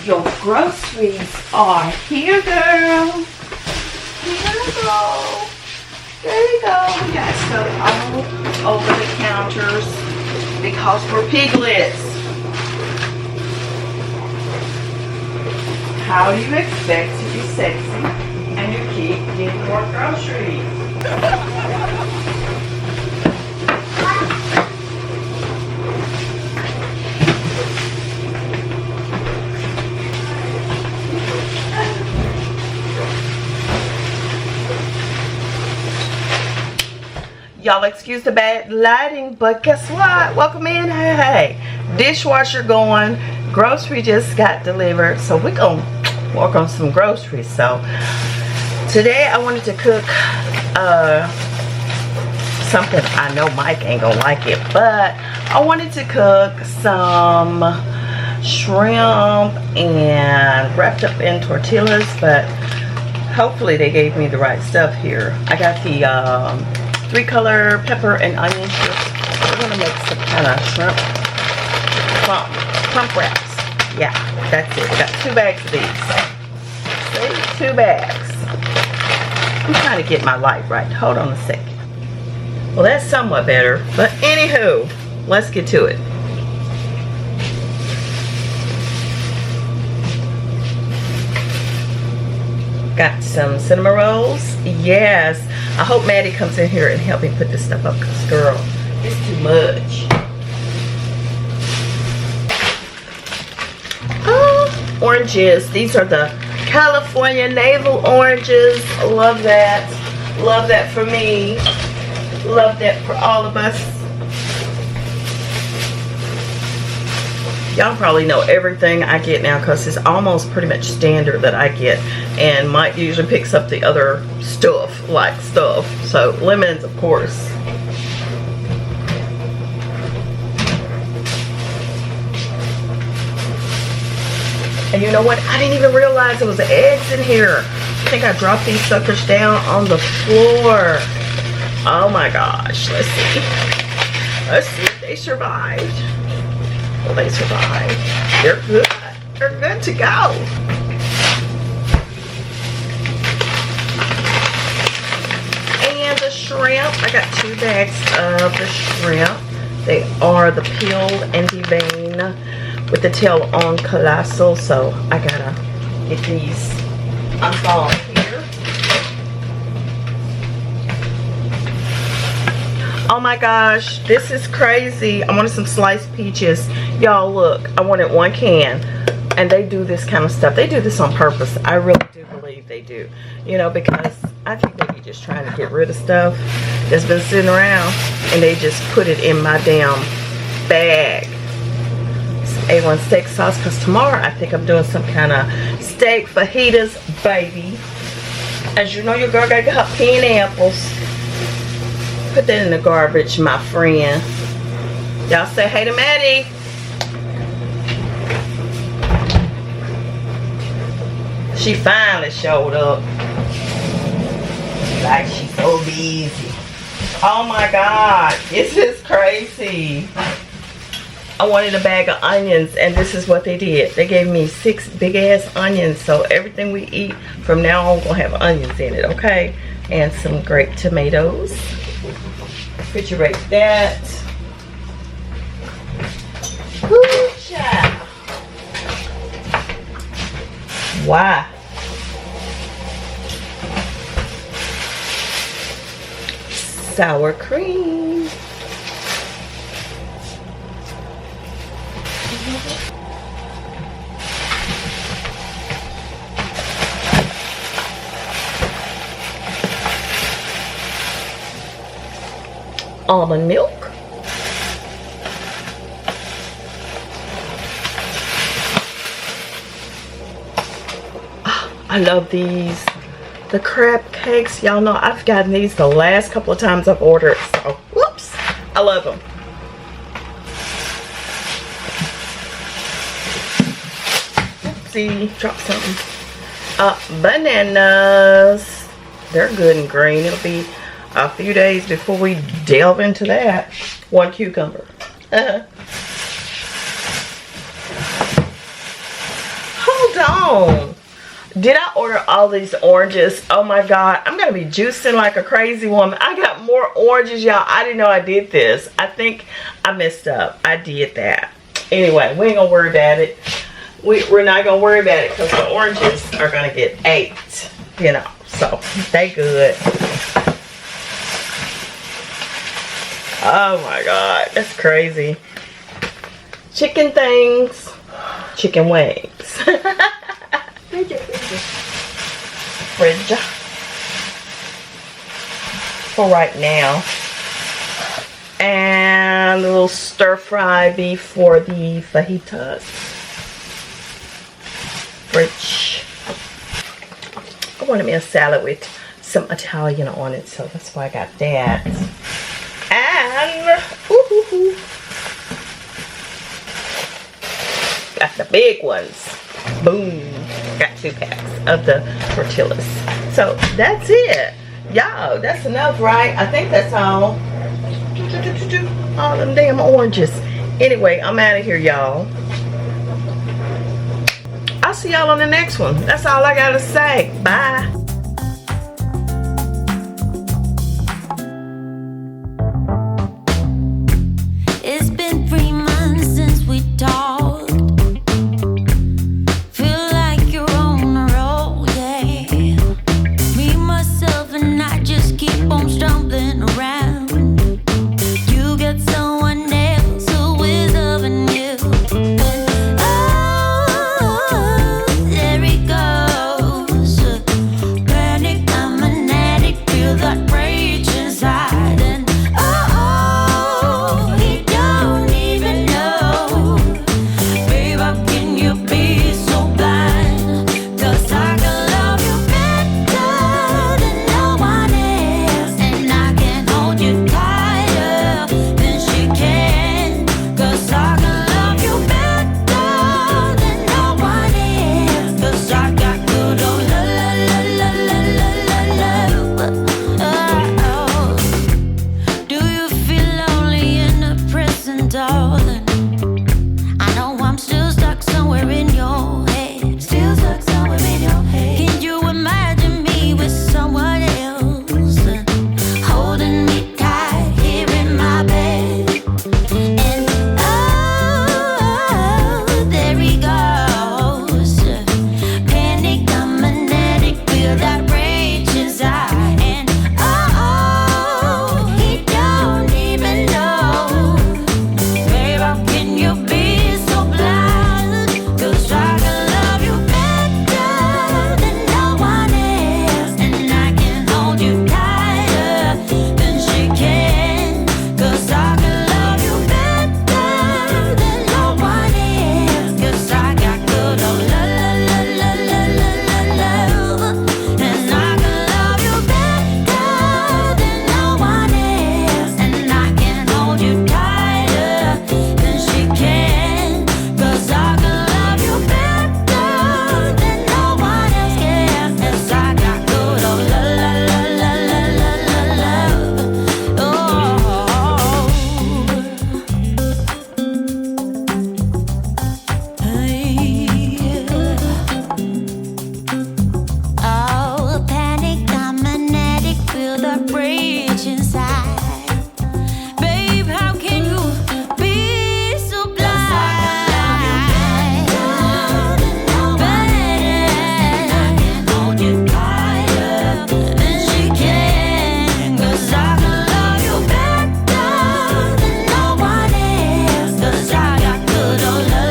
Your groceries are here, girl. Here we go. There you go. We got stuff all over the counters because we're piglets. How do you expect to be sexy and you keep getting more groceries? Y'all excuse the bad lighting, but guess what? Welcome in. Hey. Dishwasher going. Grocery just got delivered. So we're going to work on some groceries. So today I wanted to cook something I know Mike ain't going to like it. But I wanted to cook some shrimp and wrapped up in tortillas. But hopefully they gave me the right stuff here. I got the 3-color pepper and onion chips. We're gonna make some kind of shrimp plump wraps. Yeah, that's it. Got 2 bags of these. See, 2 bags. I'm trying to get my light right. Hold on a second. Well, that's somewhat better. But anywho, let's get to it. Got some cinnamon rolls. Yes. I hope Maddie comes in here and help me put this stuff up because, girl, it's too much. Oh, oranges. These are the California navel oranges. Love that. Love that for me. Love that for all of us. Y'all probably know everything I get now because it's almost pretty much standard that I get. And Mike usually picks up the other stuff, So lemons, of course. And you know what? I didn't even realize there was eggs in here. I think I dropped these suckers down on the floor. Oh my gosh. Let's see. Let's see if they survived. Well, they survived. They're good. They're good to go. And the shrimp. I got 2 bags of the shrimp. They are the peeled and deveined with the tail on colossal. So I gotta get these unthawed here. Oh my gosh, this is crazy. I wanted some sliced peaches. Y'all look, I wanted 1 can. And they do this kind of stuff. They do this on purpose. I really do believe they do. You know, because I think they be just trying to get rid of stuff that's been sitting around. And they just put it in my damn bag. Some A1 steak sauce. Because tomorrow I think I'm doing some kind of steak fajitas, baby. As you know, your girl got her pineapples. Put that in the garbage, my friend. Y'all say hey to Maddie. She finally showed up. Like she's so busy. Oh my God, this is crazy. I wanted a bag of onions and this is what they did. They gave me 6 big ass onions. So everything we eat from now on will have onions in it, okay? And some grape tomatoes. Refrigerate that. Woo, child. Wow. Sour cream. Almond milk. Oh, I love these. The crab cakes. Y'all know I've gotten these the last couple of times I've ordered. So, whoops. I love them. Oopsie. Drop something. Bananas. They're good and green. It'll be a few days before we delve into that. 1 cucumber. Oh on. Did I order all these oranges? Oh my God, I'm gonna be juicing like a crazy woman. I got more oranges, y'all. I didn't know I did this. I think I messed up. I did that. Anyway, we ain't gonna worry about it. We're not gonna worry about it because the oranges are gonna get ate, you know, so they good. Oh my God, that's crazy. Chicken things, chicken wings. Fridge for right now. And a little stir fry beef for the fajitas. Fridge. I wanted me a salad with some Italian on it, so that's why I got that. And got the big ones. Boom. Got 2 packs of the tortillas. So that's it. Y'all, that's enough, right? I think that's all. All them damn oranges. Anyway, I'm out of here, y'all. I'll see y'all on the next one. That's all I gotta say. Bye. It's been 3 months since we talked. Feel like you're on a roll, yeah. Me, myself, and I just keep on stumbling around. You got someone else who is loving you. And oh, there he goes. Panic, I'm an addict, feel that rage inside. And oh, he don't even know. Babe, how can you be so blind? 'Cause I can love you better than no one else. And I can hold you tighter than she can. 'Cause I can love you better than no one else. 'Cause I got good old love. Do you feel lonely in the prison, darling? I know I'm still stuck somewhere in your head. Still stuck somewhere in your head. Can you imagine me with someone else? Holding me tight here in my bed. And oh, there he goes. Panic, I'm an addict, feel that rage inside. And oh, he don't even know. Babe, how can you be so blind? 'Cause I can love you better than no one else. And I can hold you tighter than she can. 'Cause I can love you better than no one else. 'Cause I got good old love. And I can love you better than no one else. And I can hold you tighter than she can. 'Cause I can love you better than no one else can. 'Cause I got good old love. Oh, panic, I'm an addict, feel the rage inside. Babe, how can you be so blind? I can hold you tighter than she can. 'Cause I can love you better than no one else. 'Cause I got good old love.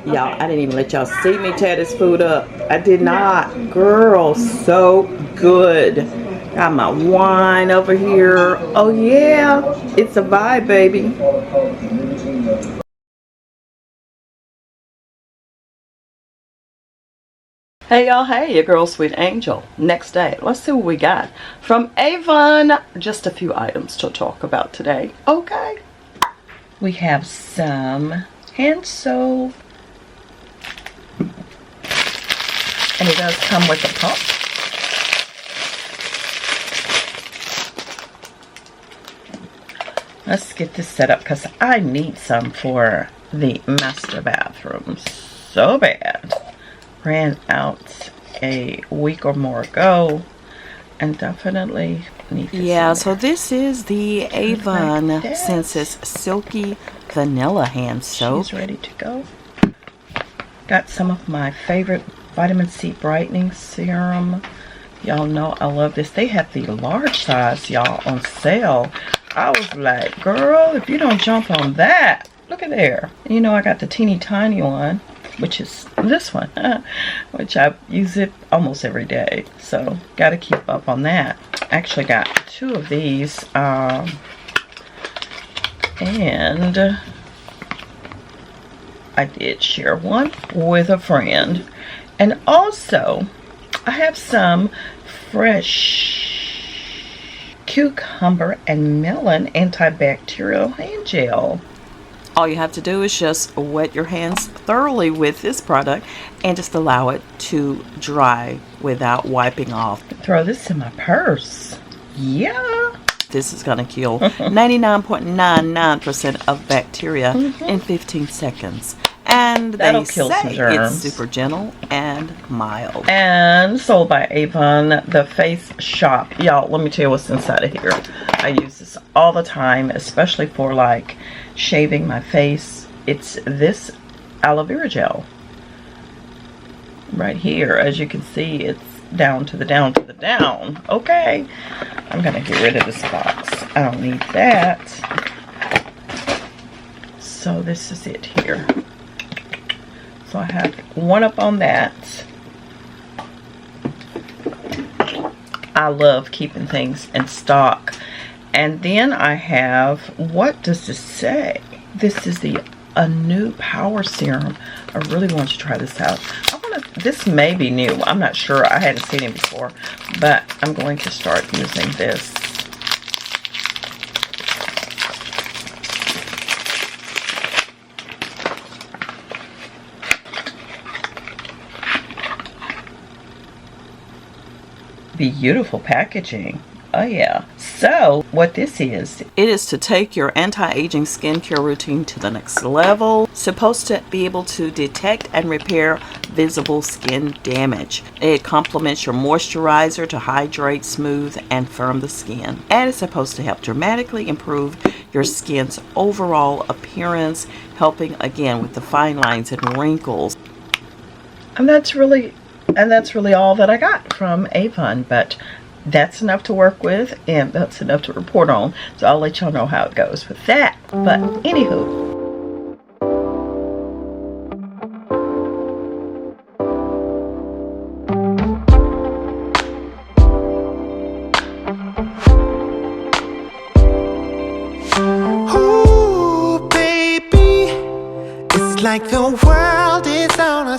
Y'all, I didn't even let y'all see me tear this food up. I did not. Girl, so good. Got my wine over here. Oh yeah. It's a vibe, baby. Hey y'all, hey, your girl Sweet Angel. Next day, let's see what we got from Avon. Just a few items to talk about today. Okay. We have some hand soap. And it does come with a pump. Let's get this set up because I need some for the master bathroom so bad. Ran out a week or more ago and definitely need this. Yeah, so this is the Avon Senses Silky Vanilla Hand Soap. She's ready to go. Got some of my favorite vitamin C brightening serum. Y'all know I love this. They have the large size, y'all, on sale. I was like, girl, if you don't jump on that, look at there. You know, I got the teeny tiny one, which is this one, which I use it almost every day. So, got to keep up on that. Actually got 2 of these. And I did share one with a friend. And also, I have some fresh cucumber and melon antibacterial hand gel. All you have to do is just wet your hands thoroughly with this product and just allow it to dry without wiping off. Throw this in my purse. Yeah. This is going to kill 99.99% of bacteria in 15 seconds. And That'll they kill say some germs. it's super gentle and mild. And sold by Avon, the Face Shop. Y'all, let me tell you what's inside of here. I use this all the time, especially for like shaving my face. It's this aloe vera gel. Right here, as you can see, it's down to the down to the down. Okay. I'm going to get rid of this box. I don't need that. So this is it here. So I have one up on that. I love keeping things in stock. And then I have, what does this say? This is the Anew Power Serum. I really want you to try this out. This may be new. I'm not sure. I hadn't seen it before. But I'm going to start using this. Beautiful packaging. Oh yeah. So what this is, it is to take your anti-aging skincare routine to the next level. Supposed to be able to detect and repair visible skin damage. It complements your moisturizer to hydrate, smooth, and firm the skin. And it's supposed to help dramatically improve your skin's overall appearance, helping again with the fine lines and wrinkles. and that's really all that I got from Avon, but that's enough to work with and that's enough to report on, so I'll let y'all know how it goes with that. But anywho, ooh, baby, it's like the world is on a